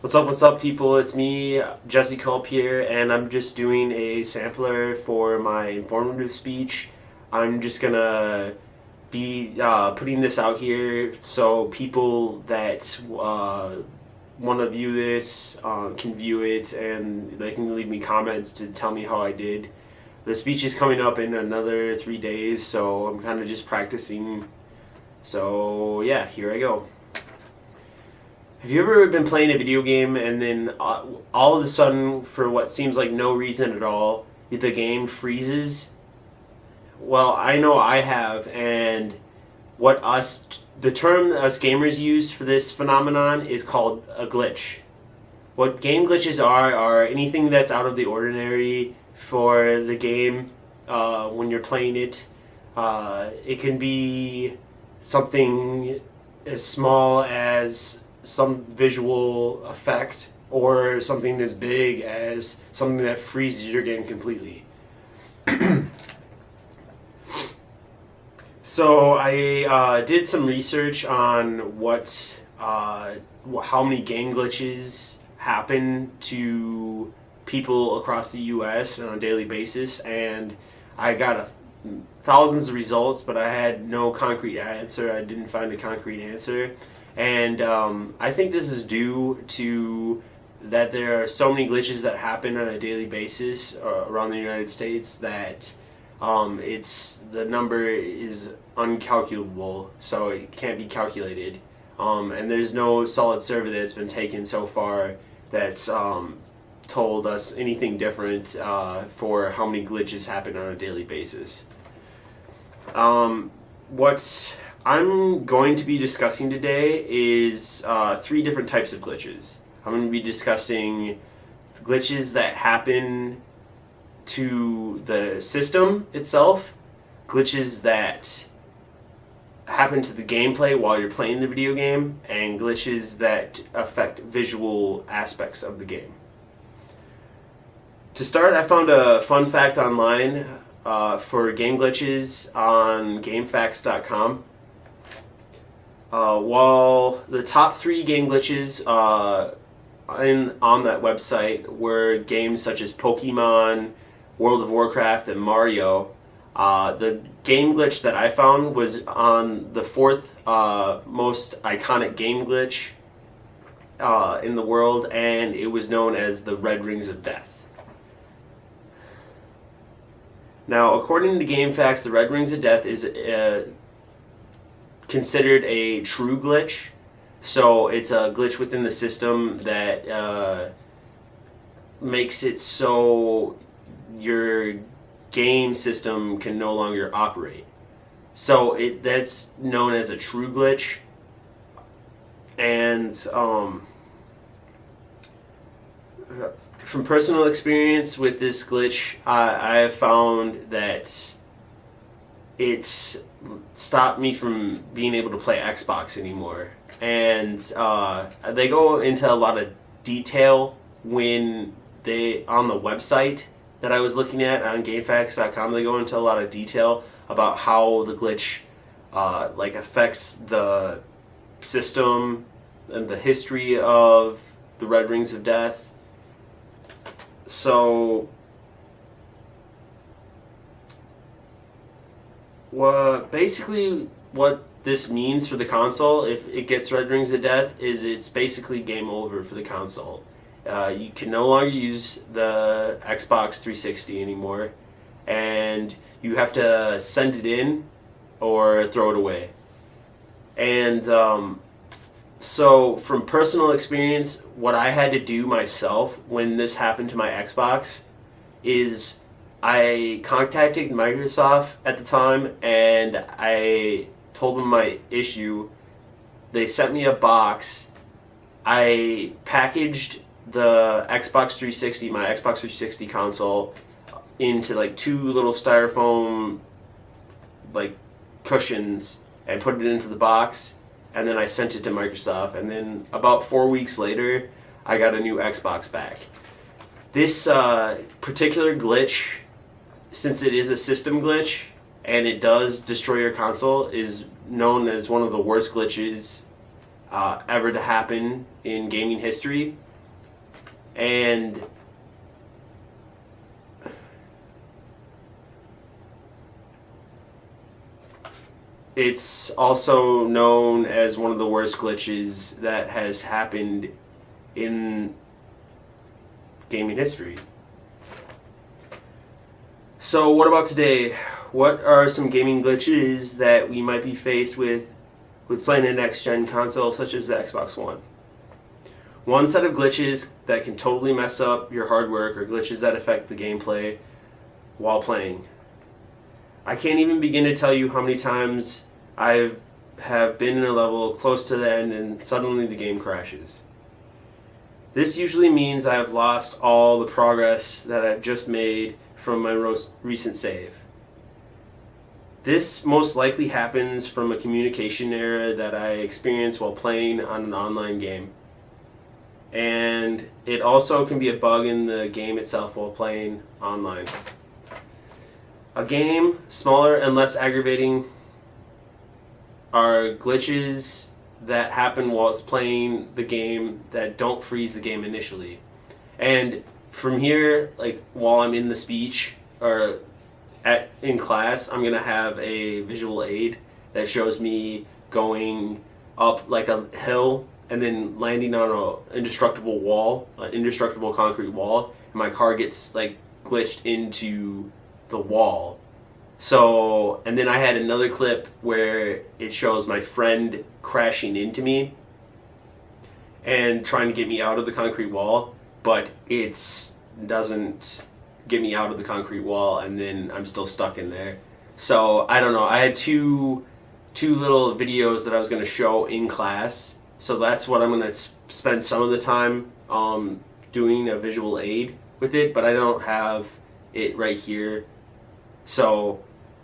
What's up, people? It's me, Jesse Culp here, and I'm just doing a sampler for my informative speech. I'm just gonna be putting this out here so people that want to view this can view it, and they can leave me comments to tell me how I did. The speech is coming up in another 3 days, so I'm kind of just practicing. So, yeah, here I go. Have you ever been playing a video game and then all of a sudden, for what seems like no reason at all, the game freezes? Well, I know I have, and the term that us gamers use for this phenomenon is called a glitch. What game glitches are anything that's out of the ordinary for the game when you're playing it. It can be something as small as some visual effect or something as big as something that freezes your game completely. So I did some research on how many game glitches happen to people across the U.S. on a daily basis, and I got thousands of results, but I had no concrete answer. I didn't find a concrete answer. And I think this is due to that there are so many glitches that happen on a daily basis around the United States that the number is uncalculable, so it can't be calculated. And there's no solid survey that's been taken so far that's told us anything different for how many glitches happen on a daily basis. What I'm going to be discussing today is 3 different types of glitches. I'm going to be discussing glitches that happen to the system itself, glitches that happen to the gameplay while you're playing the video game, and glitches that affect visual aspects of the game. To start, I found a fun fact online for game glitches on GameFAQs.com. While the top 3 game glitches on that website were games such as Pokemon, World of Warcraft, and Mario, the game glitch that I found was on the 4th most iconic game glitch in the world, and it was known as the Red Rings of Death. Now, according to GameFAQs, the Red Rings of Death is considered a true glitch. So it's a glitch within the system that makes it so your game system can no longer operate. So that's known as a true glitch. And from personal experience with this glitch, I have found that it's stopped me from being able to play Xbox anymore. And they go into a lot of detail on the website that I was looking at on GameFAQs.com. They go into a lot of detail about how the glitch affects the system and the history of the Red Rings of Death. So, basically what this means for the console, if it gets Red Rings of Death, is it's basically game over for the console. You can no longer use the Xbox 360 anymore, and you have to send it in or throw it away. And so from personal experience, what I had to do myself when this happened to my Xbox is I contacted Microsoft at the time and I told them my issue. They sent me a box. I packaged the Xbox 360, my Xbox 360 console, into 2 little styrofoam cushions and put it into the box, and then I sent it to Microsoft, and then about 4 weeks later I got a new Xbox back. This particular glitch, since it is a system glitch and it does destroy your console, is known as one of the worst glitches ever to happen in gaming history. And it's also known as one of the worst glitches that has happened in gaming history. So what about today? What are some gaming glitches that we might be faced with playing a next-gen console such as the Xbox One? One set of glitches that can totally mess up your hard work or glitches that affect the gameplay while playing. I can't even begin to tell you how many times I have been in a level close to the end and suddenly the game crashes. This usually means I have lost all the progress that I've just made from my recent save. This most likely happens from a communication error that I experienced while playing on an online game. And it also can be a bug in the game itself while playing online. A game smaller and less aggravating are glitches that happen whilst playing the game that don't freeze the game initially. And from here, like while I'm in the speech or in class, I'm gonna have a visual aid that shows me going up like a hill and then landing on an indestructible wall, an indestructible concrete wall, and my car gets like glitched into the wall. So, and then I had another clip where it shows my friend crashing into me and trying to get me out of the concrete wall, but it doesn't get me out of the concrete wall, and then I'm still stuck in there. So, I don't know. I had two little videos that I was going to show in class. So that's what I'm going to spend some of the time doing a visual aid with it, but I don't have it right here. So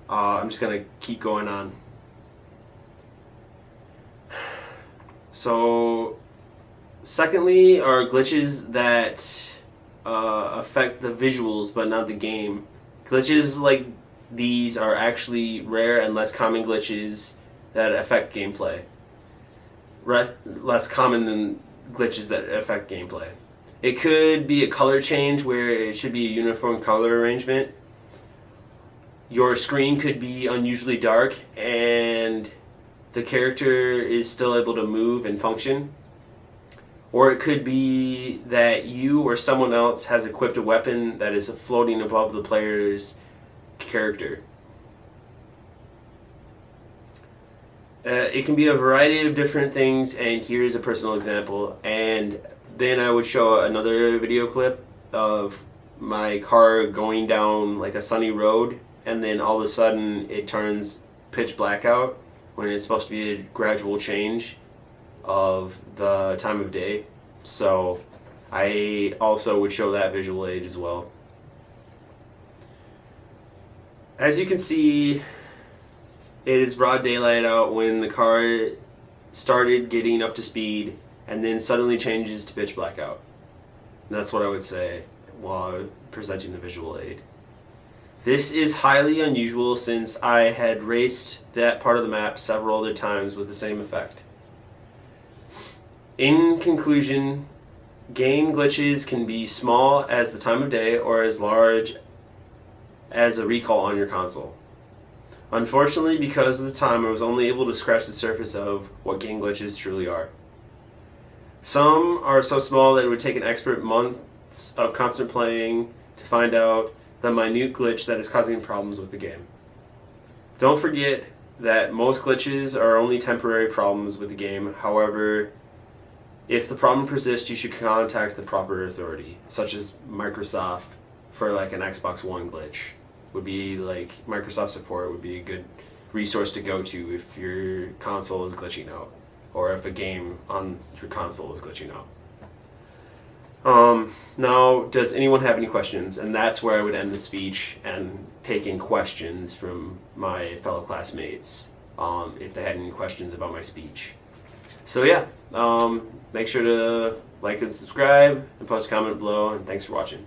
I'm just going to keep going on. So secondly are glitches that affect the visuals but not the game. Glitches like these are actually rare and less common glitches that affect gameplay. Less common than glitches that affect gameplay. It could be a color change where it should be a uniform color arrangement. Your screen could be unusually dark and the character is still able to move and function. Or it could be that you or someone else has equipped a weapon that is floating above the player's character. It can be a variety of different things, and here's a personal example. And then I would show another video clip of my car going down like a sunny road, and then all of a sudden it turns pitch black out when it's supposed to be a gradual change of the time of day. So I also would show that visual aid as well. As you can see, it is broad daylight out when the car started getting up to speed and then suddenly changes to pitch black out. And that's what I would say while presenting the visual aid. This is highly unusual since I had raced that part of the map several other times with the same effect. In conclusion, game glitches can be small as the time of day or as large as a recall on your console. Unfortunately, because of the time, I was only able to scratch the surface of what game glitches truly are. Some are so small that it would take an expert months of constant playing to find out the minute glitch that is causing problems with the game. Don't forget that most glitches are only temporary problems with the game. However, if the problem persists, you should contact the proper authority, such as Microsoft for like an Xbox One glitch. Would be like Microsoft support would be a good resource to go to if your console is glitching out, or if a game on your console is glitching out. Now, does anyone have any questions? And that's where I would end the speech and take in questions from my fellow classmates if they had any questions about my speech. So yeah, make sure to like and subscribe and post a comment below, and thanks for watching.